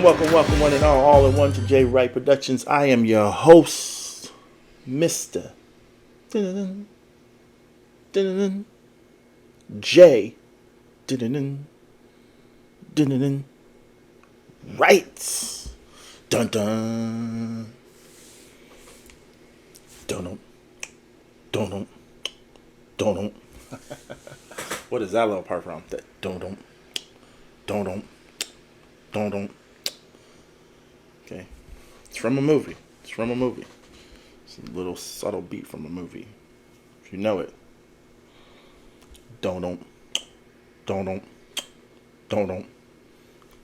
Welcome, one and all in one to J Wright Productions. I am your host, Mr. Dun-dun-dun, dun-dun-dun, J. Dun-dun-dun, dun-dun-dun, Right. Dun dun. Dun dun dun. What is that little part from? That dun dun dun. Okay, it's from a movie. It's a little subtle beat from a movie. If you know it. Dun.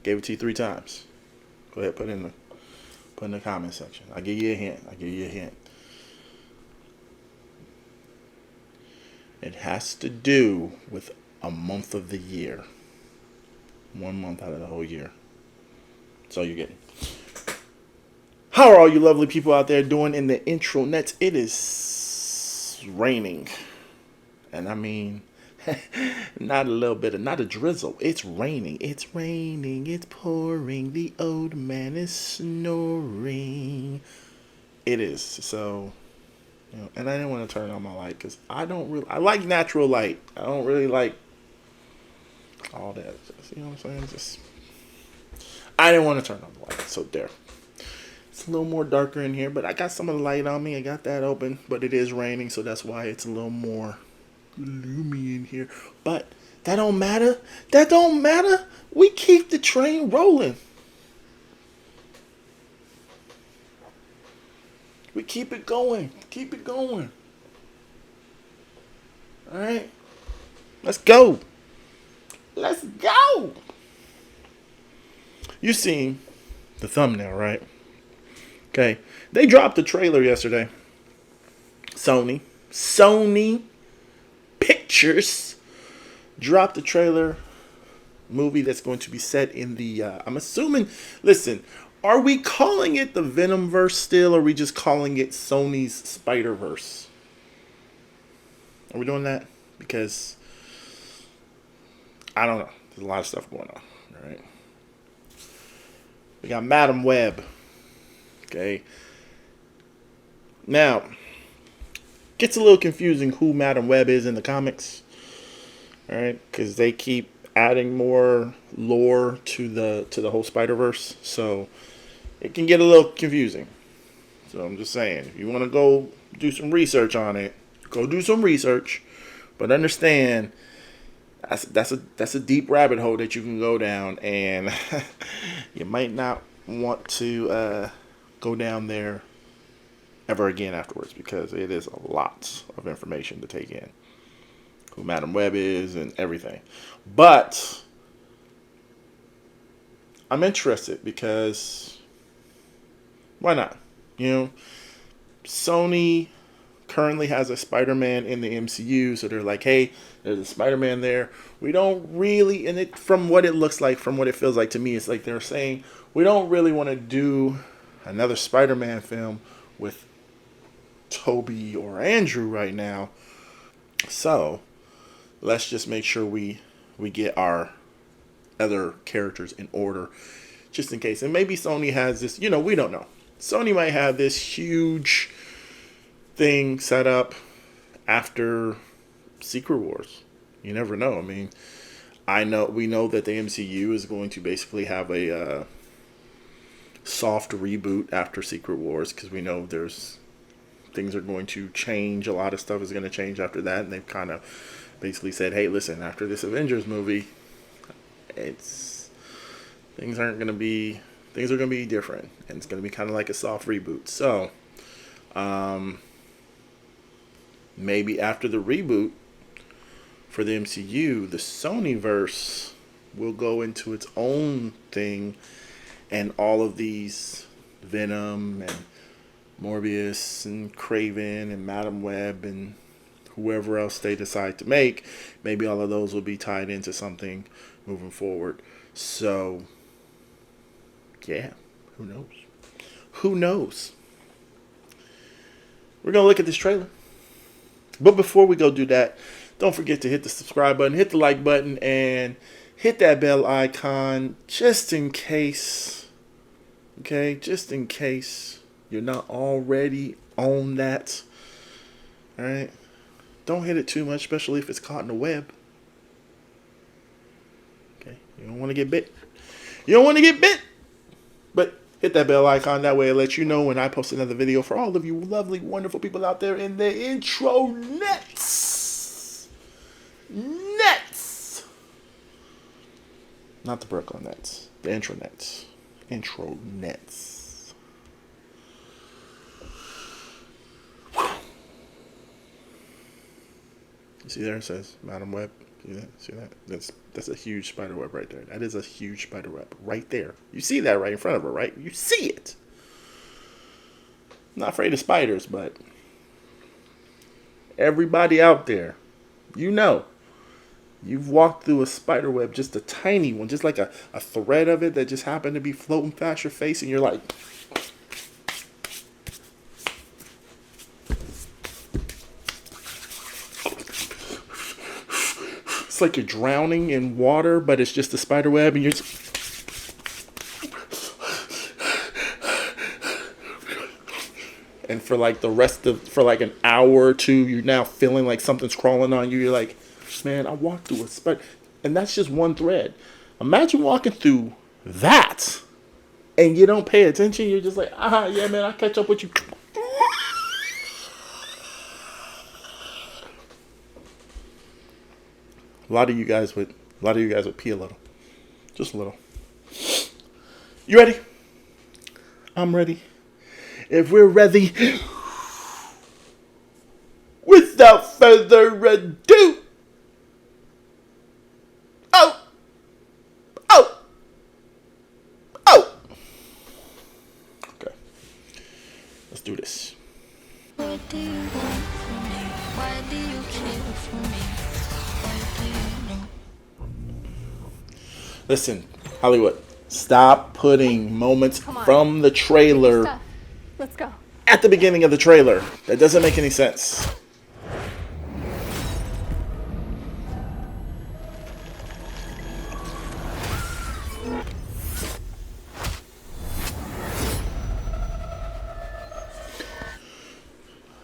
Gave it to you 3 times. Go ahead, put in the comment section. I'll give you a hint. It has to do with a month of the year. 1 month out of the whole year. That's all you're getting. How are all you lovely people out there doing in the intro nets? It is raining. And I mean, not a drizzle. It's raining. It's pouring. The old man is snoring. It is. So, and I didn't want to turn on my light because I like natural light. I don't really like all that. You know what I'm saying? I didn't want to turn on the light. So there. It's a little more darker in here, but I got some of the light on me. I got that open, but it is raining, so that's why it's a little more gloomy in here. But that don't matter. We keep the train rolling. We keep it going. All right. Let's go. You seen the thumbnail, right? Okay. They dropped a trailer yesterday. Sony Pictures dropped a trailer movie that's going to be set in the I'm assuming, listen, are we calling it the Venomverse still, or are we just calling it Sony's Spiderverse? Are we doing that? Because I don't know. There's a lot of stuff going on. All right. We got Madam Web. Okay. Now, gets a little confusing who Madam Web is in the comics. All right, because they keep adding more lore to the whole Spider-Verse, so it can get a little confusing. So I'm just saying, if you want to go do some research on it, go do some research, but understand that's a deep rabbit hole that you can go down, and you might not want to go down there ever again afterwards, because it is a lot of information to take in. Who Madam Web is and everything. But I'm interested because why not? Sony currently has a Spider-Man in the MCU, so they're like, hey, there's a Spider-Man there. We don't really, and it, from what it looks like, from what it feels like to me, it's like they're saying, we don't really want to do another Spider-Man film with Toby or Andrew right now. So let's just make sure we get our other characters in order, just in case. And maybe Sony has this, we don't know. Sony might have this huge thing set up after Secret Wars. You never know. I mean, we know that the MCU is going to basically have a soft reboot after Secret Wars, because we know things are going to change. A lot of stuff is going to change after that, and they've kind of basically said, hey, listen, after this Avengers movie, things are going to be different, and it's going to be kind of like a soft reboot. So maybe after the reboot for the MCU, the Sonyverse will go into its own thing, and all of these Venom and Morbius and Kraven and Madam Web and whoever else they decide to make, maybe all of those will be tied into something moving forward. So, yeah, who knows? We're going to look at this trailer. But before we go do that, don't forget to hit the subscribe button, hit the like button, and hit that bell icon just in case Okay, just in case you're not already on that. Alright? Don't hit it too much, especially if it's caught in a web. Okay, you don't want to get bit. You don't want to get bit! But hit that bell icon, that way it lets you know when I post another video for all of you lovely, wonderful people out there in the intro nets. Nets! Not the Brooklyn nets. The intro nets. Intro nets. You see there it says Madam Web. See that? See that? That's a huge spider web right there. That is a huge spider web right there. You see that right in front of her, right? You see it. I'm not afraid of spiders, but everybody out there, you know, you've walked through a spider web, just a tiny one, just like a thread of it that just happened to be floating past your face, and you're like, it's like you're drowning in water, but it's just a spider web, and you're just, and for like for like an hour or two, you're now feeling like something's crawling on you. You're like, man, I walked through a spider, and that's just one thread. Imagine walking through that, and you don't pay attention. You're just like, yeah, man, I'll catch up with you. A lot of you guys would pee a little. Just a little. You ready? I'm ready. If we're ready, without further ado. Oh. Okay. Let's do this. What do you want from me? Why do you care for me? Listen, Hollywood, stop putting moments from the trailer. Let's go. At the beginning of the trailer. That doesn't make any sense.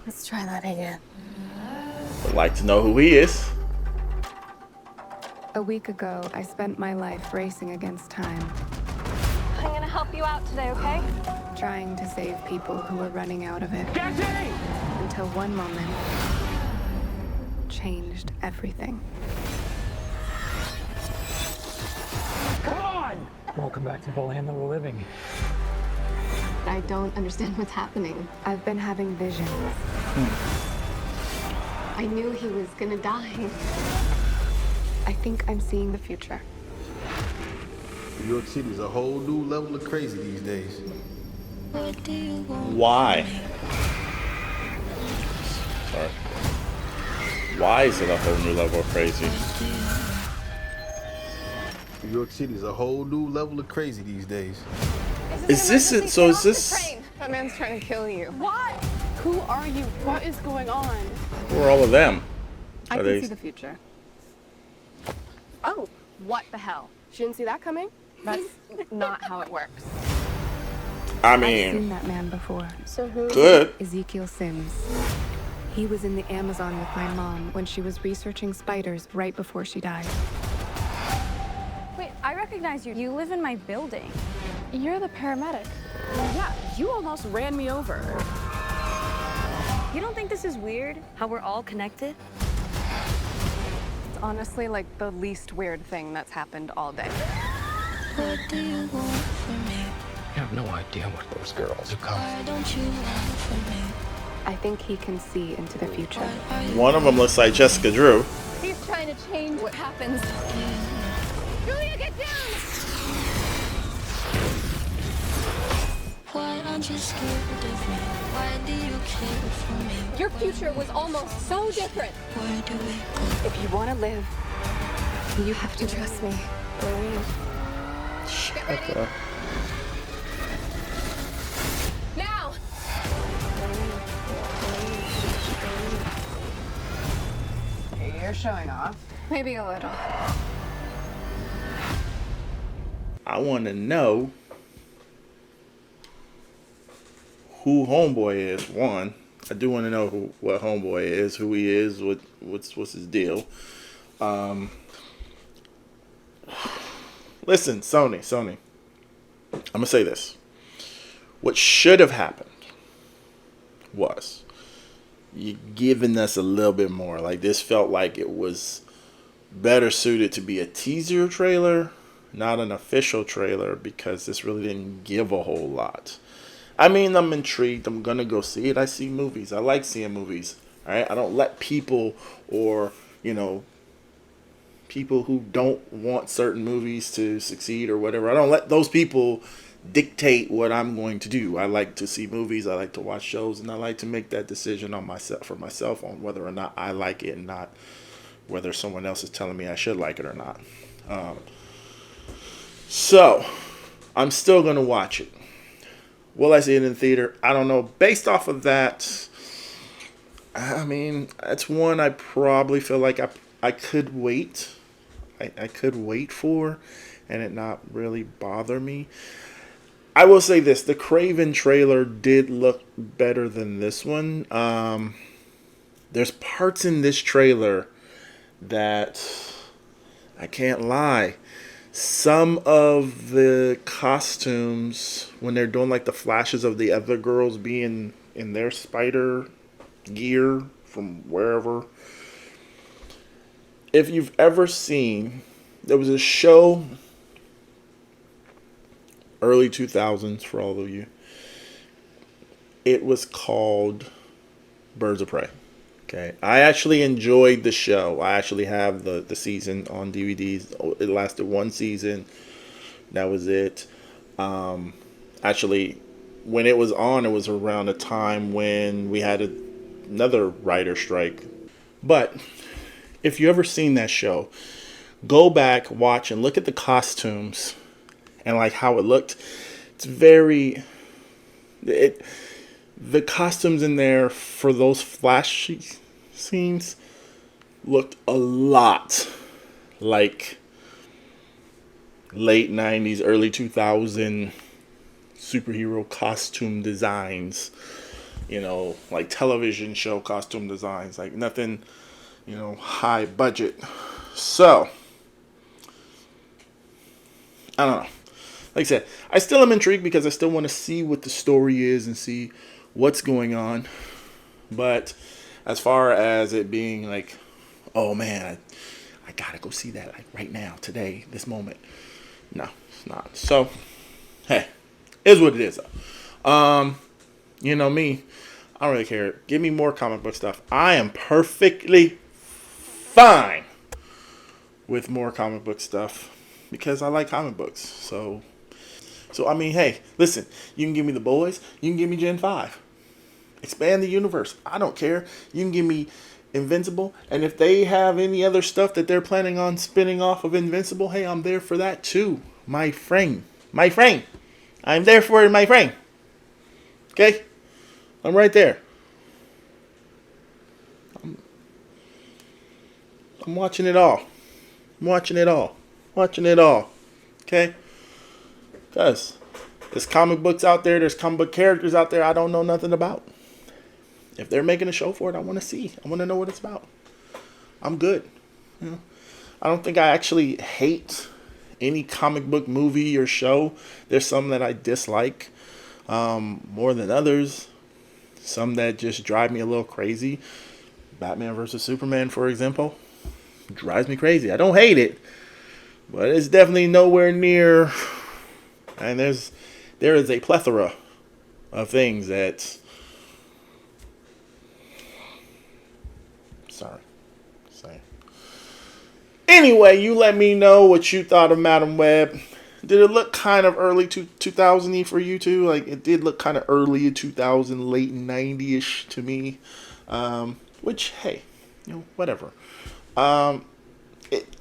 Let's try that again. I'd like to know who he is. A week ago, I spent my life racing against time. I'm gonna help you out today, okay? Trying to save people who were running out of it. Jesse! Until one moment changed everything. Come on! Welcome back to the land that we're living. I don't understand what's happening. I've been having visions. I knew he was gonna die. I think I'm seeing the future. New York City is a whole new level of crazy these days. Why? Sorry. Why is it a whole new level of crazy? New York City is a whole new level of crazy these days. Is this it? So is this? That man's trying to kill you. What? Who are you? What is going on? Who are all of them? I Are can they? see the future. Oh, what the hell? She didn't see that coming? That's not how it works. I I've seen mean, that man before. So who? good. Ezekiel Sims. He was in the Amazon with my mom when she was researching spiders right before she died. Wait, I recognize you. You live in my building. You're the paramedic. Yeah, you almost ran me over. You don't think this is weird? How we're all connected? It's honestly like the least weird thing that's happened all day. What do you want from me? I have no idea what those girls are coming. Why don't you want from me? I think he can see into the future. Are you One of them looks like Jessica Drew. He's trying to change what happens. Julia, get down! Why aren't you scared of me? Why do you care for me? Your future was almost so different. Where do we go? If you want to live, you have to trust me. Shut up. Now! You're showing off. Maybe a little. I want to know who Homeboy is. One, I do want to know what Homeboy is, who he is, what's his deal. Listen, Sony. I'm gonna say this. What should have happened was you giving us a little bit more. Like, this felt like it was better suited to be a teaser trailer, not an official trailer, because this really didn't give a whole lot. I mean, I'm intrigued. I'm gonna go see it. I see movies. I like seeing movies. All right. I don't let people, or people who don't want certain movies to succeed or whatever, I don't let those people dictate what I'm going to do. I like to see movies, I like to watch shows, and I like to make that decision for myself on whether or not I like it, and not whether someone else is telling me I should like it or not. So I'm still gonna watch it. Will I see it in the theater? I don't know. Based off of that, I mean, that's one I probably feel like I could wait. I could wait for, and it not really bother me. I will say this: the Craven trailer did look better than this one. There's parts in this trailer that I can't lie. Some of the costumes, when they're doing like the flashes of the other girls being in their spider gear from wherever. If you've ever seen, there was a show early 2000s for all of you. It was called Birds of Prey. Okay, I actually enjoyed the show. I actually have the season on DVDs. It lasted one season. That was it. Actually, when it was on, it was around a time when we had another writer strike. But if you ever seen that show, go back, watch, and look at the costumes and like how it looked. It's very... The costumes in there for those flashy scenes looked a lot like late 90s, early 2000 superhero costume designs. Like television show costume designs. Like nothing, high budget. So, I don't know. Like I said, I still am intrigued because I still want to see what the story is and see what's going on. But as far as it being like, oh man, I gotta go see that like right now, today, this moment. No, it's not. So, hey, is what it is though. You know me, I don't really care. Give me more comic book stuff. I am perfectly fine with more comic book stuff because I like comic books. So I mean, hey, listen, you can give me The Boys, you can give me Gen 5. Expand the universe. I don't care. You can give me Invincible, and if they have any other stuff that they're planning on spinning off of Invincible, hey, I'm there for that too. My friend. I'm there for it, my friend. Okay? I'm right there. I'm watching it all. Watching it all. Okay? Because there's comic books out there. There's comic book characters out there I don't know nothing about. If they're making a show for it, I want to see. I want to know what it's about. I'm good. I don't think I actually hate any comic book movie or show. There's some that I dislike more than others. Some that just drive me a little crazy. Batman vs. Superman, for example, drives me crazy. I don't hate it, but it's definitely nowhere near. And there is a plethora of things that... Sorry. Anyway, you let me know what you thought of Madam Web. Did it look kind of early 2000-y for you too? Like, it did look kind of early 2000, late 90-ish to me. Which, hey, whatever.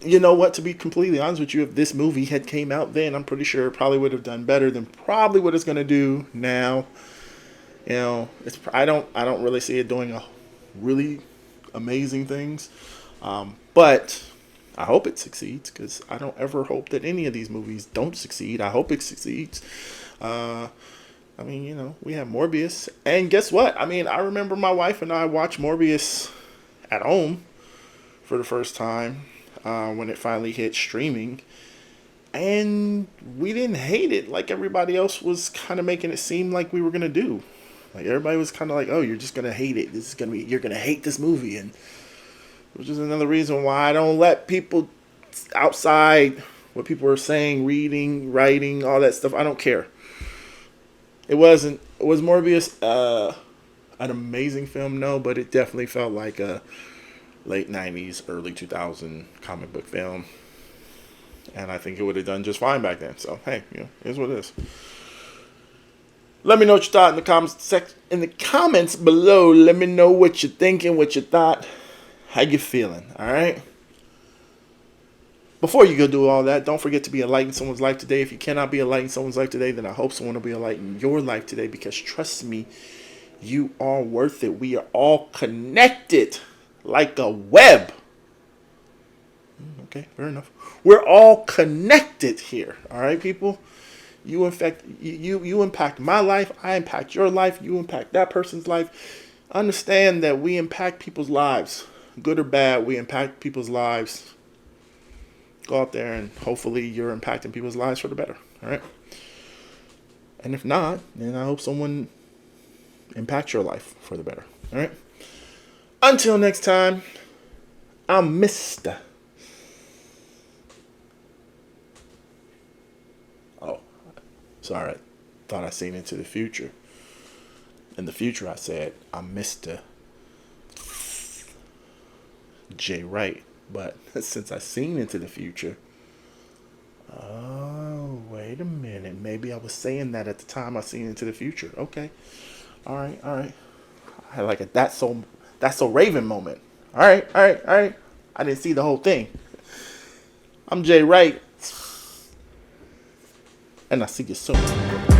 You know what? To be completely honest with you, if this movie had came out then, I'm pretty sure it probably would have done better than probably what it's going to do now. I don't really see it doing a really amazing things. But I hope it succeeds, because I don't ever hope that any of these movies don't succeed. I hope it succeeds. I mean, we have Morbius. And guess what? I mean, I remember my wife and I watched Morbius at home for the first time when it finally hit streaming. And we didn't hate it like everybody else was kind of making it seem like we were going to do. Like, everybody was kind of like, oh, you're just going to hate it. You're going to hate this movie. And which is another reason why I don't let people outside what people are saying, reading, writing, all that stuff. I don't care. Was Morbius an amazing film? No, but it definitely felt like a late 90s, early 2000 comic book film. And I think it would have done just fine back then. So, hey, here's what it is. Let me know what you thought in the comments below. Let me know what you're thinking, what you thought, how you feeling, all right? Before you go do all that, don't forget to be a light in someone's life today. If you cannot be a light in someone's life today, then I hope someone will be a light in your life today, because trust me, you are worth it. We are all connected like a web. Okay, fair enough. We're all connected here, all right, people? You impact my life, I impact your life, you impact that person's life. Understand that we impact people's lives, good or bad. We impact people's lives. Go out there and hopefully you're impacting people's lives for the better. All right. And if not, then I hope someone impacts your life for the better. All right. Until next time, I'm Mr. Oh, sorry. I thought I seen into the future. In the future, I said, I'm Mr. J. Wright. But since I seen into the future, oh, wait a minute. Maybe I was saying that at the time I seen into the future. Okay. All right. I like a that's so Raven moment. All right. I didn't see the whole thing. I'm Jay Wright, and I'll see you soon.